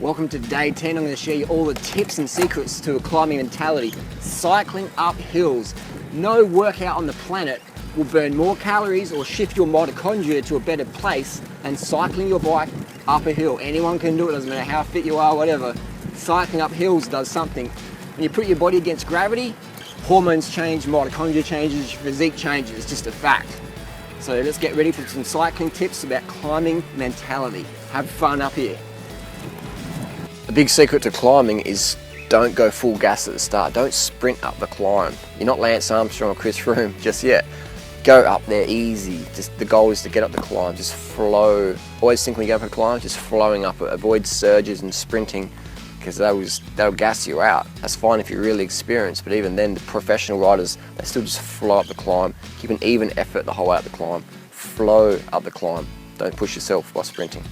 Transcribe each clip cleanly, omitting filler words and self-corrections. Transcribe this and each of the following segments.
Welcome to day 10. I'm going to share you all the tips and secrets to a climbing mentality. Cycling up hills. No workout on the planet will burn more calories or shift your mitochondria to a better place than cycling your bike up a hill. Anyone can do it, doesn't matter how fit you are, whatever. Cycling up hills does something. When you put your body against gravity, hormones change, mitochondria changes, your physique changes. It's just a fact. So let's get ready for some cycling tips about climbing mentality. Have fun up here. The big secret to climbing is don't go full gas at the start. Don't sprint up the climb. You're not Lance Armstrong or Chris Froome just yet. Go up there easy. Just the goal is to get up the climb. Just flow. Always think when you go up a climb, just flowing up it. Avoid surges and sprinting because they'll gas you out. That's fine if you're really experienced, but even then, the professional riders, they still just flow up the climb. Keep an even effort the whole way up the climb. Flow up the climb. Don't push yourself while sprinting.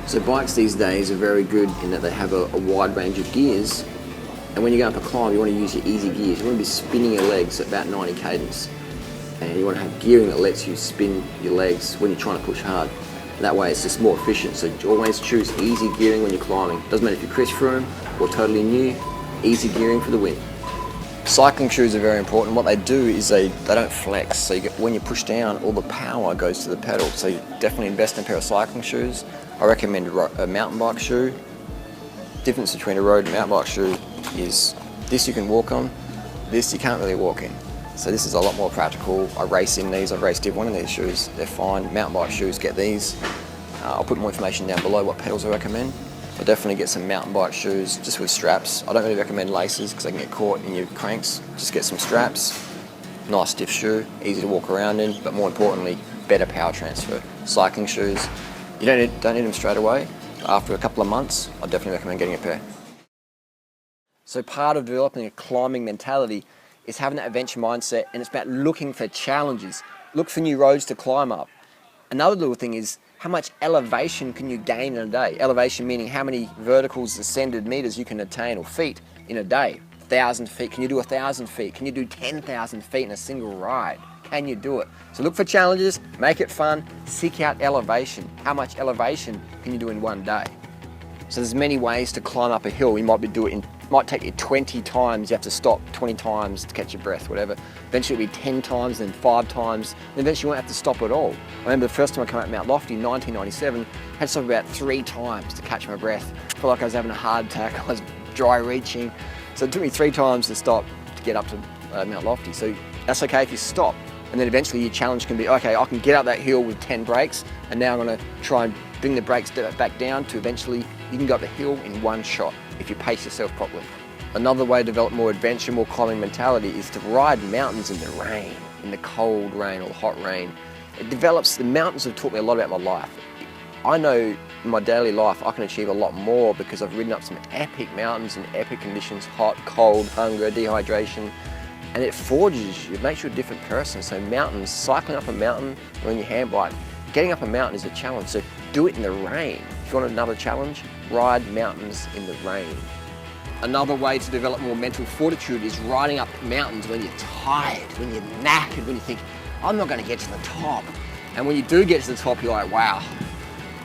So bikes these days are very good in that they have a wide range of gears, and when you go up a climb you want to use your easy gears. You want to be spinning your legs at about 90 cadence, and you want to have gearing that lets you spin your legs when you're trying to push hard. That way it's just more efficient, so always choose easy gearing when you're climbing. Doesn't matter if you're Chris Froome or totally new, easy gearing for the win. Cycling shoes are very important. What they do is they don't flex, so when you push down, all the power goes to the pedal. So you definitely invest in a pair of cycling shoes. I recommend a mountain bike shoe. The difference between a road and mountain bike shoe is this you can walk on, this you can't really walk in. So this is a lot more practical. I race in these, I've raced every one of these shoes. They're fine. Mountain bike shoes, get these. I'll put more information down below what pedals I recommend. I definitely get some mountain bike shoes just with straps. I don't really recommend laces because they can get caught in your cranks. Just get some straps, nice stiff shoe, easy to walk around in, but more importantly, better power transfer. Cycling shoes, you don't need them straight away. After a couple of months, I definitely recommend getting a pair. So part of developing a climbing mentality is having that adventure mindset, and it's about looking for challenges. Look for new roads to climb up. Another little thing is how much elevation can you gain in a day? Elevation meaning how many verticals, ascended meters you can attain, or feet, in a day. 1,000 feet, can you do 1,000 feet? Can you do 10,000 feet in a single ride? Can you do it? So look for challenges, make it fun, seek out elevation. How much elevation can you do in one day? So there's many ways to climb up a hill. You might might take you 20 times, you have to stop 20 times to catch your breath, whatever. Eventually it'll be 10 times, then 5 times, and eventually you won't have to stop at all. I remember the first time I came out Mount Lofty in 1997, I had to stop about 3 times to catch my breath. I felt like I was having a heart attack, I was dry reaching. So it took me 3 times to stop to get up to Mount Lofty. So that's okay if you stop. And then eventually your challenge can be, okay, I can get up that hill with 10 brakes, and now I'm gonna try and bring the brakes back down to eventually you can go up the hill in one shot if you pace yourself properly. Another way to develop more adventure, more climbing mentality is to ride mountains in the rain, in the cold rain or the hot rain. The mountains have taught me a lot about my life. I know in my daily life I can achieve a lot more because I've ridden up some epic mountains in epic conditions, hot, cold, hunger, dehydration, and it forges you, it makes you a different person. So mountains, cycling up a mountain or on your hand bike, getting up a mountain is a challenge, so do it in the rain. If you want another challenge, ride mountains in the rain. Another way to develop more mental fortitude is riding up mountains when you're tired, when you're knackered, when you think, I'm not going to get to the top. And when you do get to the top, you're like, wow,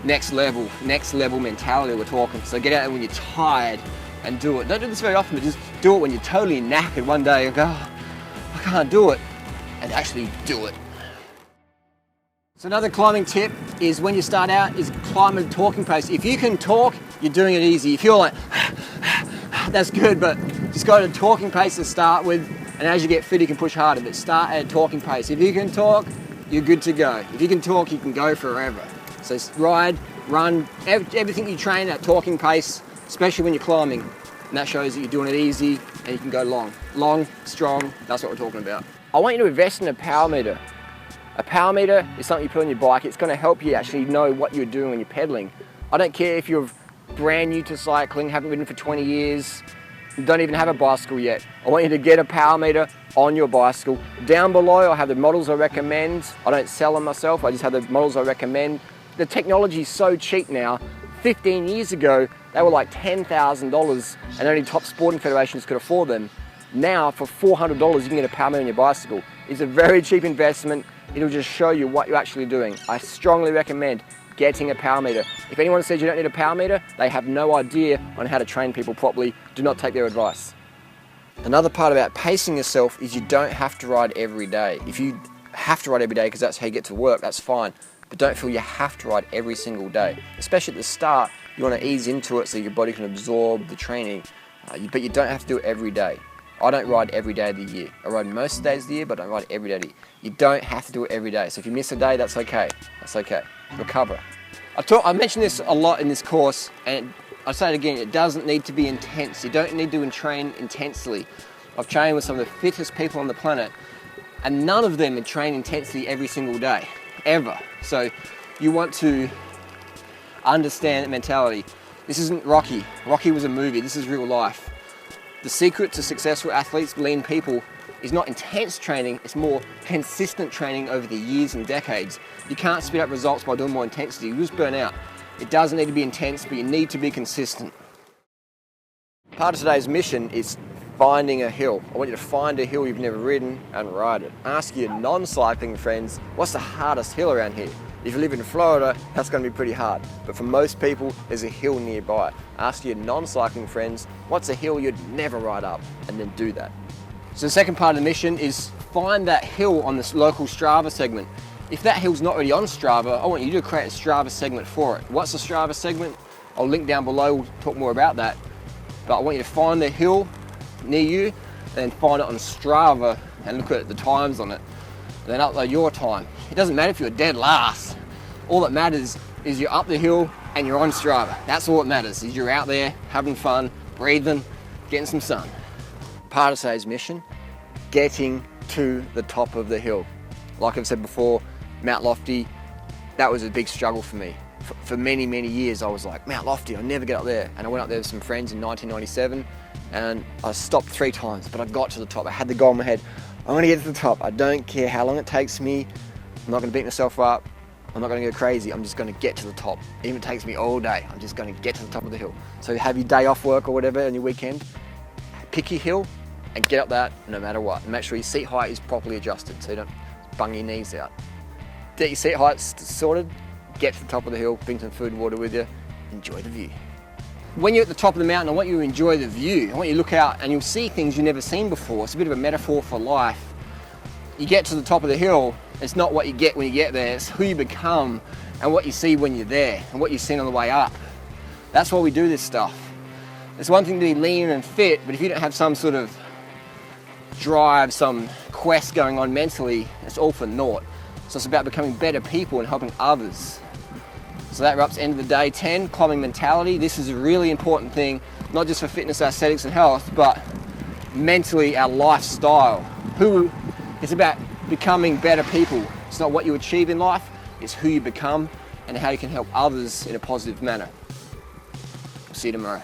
next level mentality we're talking. So get out there when you're tired and do it. Don't do this very often, but just do it when you're totally knackered. One day you go, oh, I can't do it, and actually do it. So another climbing tip is when you start out is climb at a talking pace. If you can talk, you're doing it easy. If you're like, that's good, but just go at a talking pace to start with, and as you get fit you can push harder, but start at a talking pace. If you can talk, you're good to go. If you can talk, you can go forever. So ride, run, everything you train at talking pace, especially when you're climbing, and that shows that you're doing it easy and you can go long. Long, strong, that's what we're talking about. I want you to invest in a power meter. A power meter is something you put on your bike. It's going to help you actually know what you're doing when you're pedaling. I don't care if you're brand new to cycling, haven't ridden for 20 years, don't even have a bicycle yet. I want you to get a power meter on your bicycle. Down below I have the models I recommend. I don't sell them myself, I just have the models I recommend. The technology is so cheap now. 15 years ago they were like $10,000 and only top sporting federations could afford them. Now for $400 you can get a power meter on your bicycle. It's a very cheap investment. It'll just show you what you're actually doing. I strongly recommend getting a power meter. If anyone says you don't need a power meter, they have no idea on how to train people properly. Do not take their advice. Another part about pacing yourself is you don't have to ride every day. If you have to ride every day because that's how you get to work, that's fine. But don't feel you have to ride every single day. Especially at the start, you want to ease into it so your body can absorb the training. But you don't have to do it every day. I don't ride every day of the year. I ride most days of the year, but I don't ride every day of the year. You don't have to do it every day. So if you miss a day, that's okay. That's okay. Recover. I mentioned this a lot in this course, and I say it again, it doesn't need to be intense. You don't need to train intensely. I've trained with some of the fittest people on the planet, and none of them train intensely every single day, ever. So you want to understand that mentality. This isn't Rocky. Rocky was a movie. This is real life. The secret to successful athletes, lean people, is not intense training, it's more consistent training over the years and decades. You can't speed up results by doing more intensity, you just burn out. It doesn't need to be intense, but you need to be consistent. Part of today's mission is finding a hill. I want you to find a hill you've never ridden and ride it. Ask your non-cycling friends, what's the hardest hill around here? If you live in Florida, that's going to be pretty hard. But for most people, there's a hill nearby. Ask your non-cycling friends, what's a hill you'd never ride up? And then do that. So the second part of the mission is find that hill on this local Strava segment. If that hill's not already on Strava, I want you to create a Strava segment for it. What's a Strava segment? I'll link down below, we'll talk more about that. But I want you to find the hill near you and then find it on Strava and look at the times on it. And then upload your time. It doesn't matter if you're dead last. All that matters is you're up the hill and you're on Strava. That's all that matters, is you're out there having fun, breathing, getting some sun. Part of today's mission, getting to the top of the hill. Like I've said before, Mount Lofty, that was a big struggle for me. For many, many years I was like, Mount Lofty, I'll never get up there. And I went up there with some friends in 1997 and I stopped 3 times, but I got to the top. I had the goal in my head, I'm gonna get to the top. I don't care how long it takes me. I'm not gonna beat myself up. I'm not gonna go crazy. I'm just gonna get to the top. Even if it takes me all day, I'm just gonna get to the top of the hill. So have your day off work or whatever on your weekend, pick your hill and get up that no matter what. And make sure your seat height is properly adjusted so you don't bung your knees out. Get your seat height sorted, get to the top of the hill, bring some food and water with you, enjoy the view. When you're at the top of the mountain, I want you to enjoy the view. I want you to look out and you'll see things you've never seen before. It's a bit of a metaphor for life. You get to the top of the hill, it's not what you get when you get there, it's who you become and what you see when you're there and what you've seen on the way up. That's why we do this stuff. It's one thing to be lean and fit, but if you don't have some sort of drive, some quest going on mentally, it's all for naught. So it's about becoming better people and helping others. So that wraps end of the day 10, climbing mentality. This is a really important thing, not just for fitness, aesthetics and health, but mentally our lifestyle. It's about becoming better people. It's not what you achieve in life, it's who you become and how you can help others in a positive manner. See you tomorrow.